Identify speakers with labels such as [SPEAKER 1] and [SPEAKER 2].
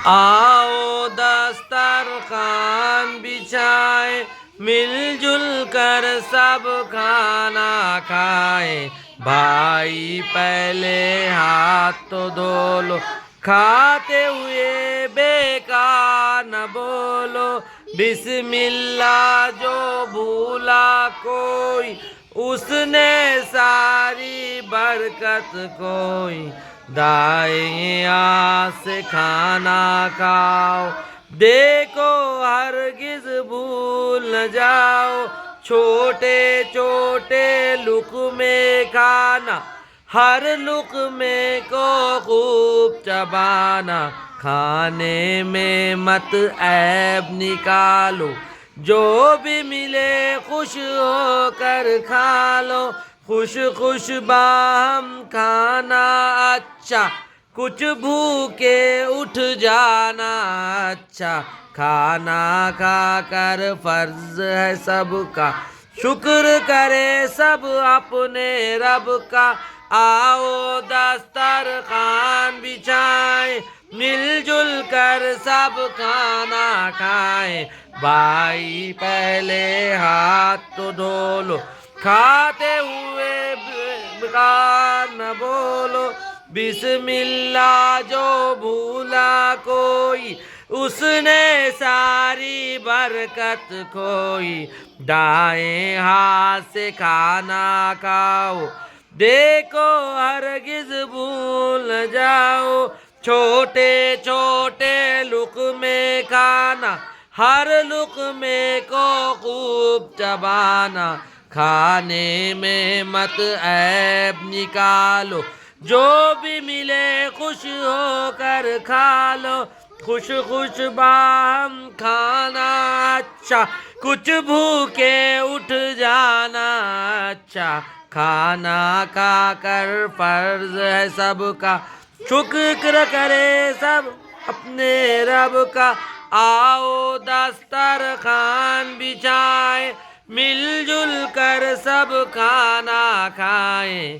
[SPEAKER 1] आओ दस्तरखान बिछाए, मिलजुल कर सब खाना खाए। भाई पहले हाथ तो धो लो, खाते हुए बेकार न बोलो। बिस्मिल्लाह जो भूला कोई, उसने सारी बरकत कोई। दाएं हाथ से खाना खाओ, देखो हरगिज भूल न जाओ। छोटे छोटे लुक़मे खाना, हर लुक़मे को खूब चबाना। खाने में मत ऐब निकालो, जो भी मिले खुश होकर खा लो। खुश खुश बाहम खाना अच्छा, कुछ भूखे उठ जाना अच्छा। खाना खाकर फर्ज है सबका, शुक्र करे सब अपने रब का। आओ दस्तरखान बिछाए, मिलजुल कर सब खाना खाए। भाई पहले हाथ तो धो लो, खाते हुए बेकार न बोलो। बिस्मिल्लाह जो भूला कोई, उसने सारी बरकत खोई। दाएं हाथ से खाना खाओ, देखो हरगिज भूल न जाओ। छोटे छोटे लुक़मे खाना, हर लुक़मे को खूब चबाना। खाने में मत ऐब निकालो, जो भी मिले खुश होकर खा लो। खुश खुश बाहम खाना अच्छा, कुछ भूखे उठ जाना अच्छा। खाना खाकर फर्ज है सबका, शुक्र करे सब अपने रब का। आओ दस्तरखान बिछाए, मिलजुल कर सब खाना खाएं।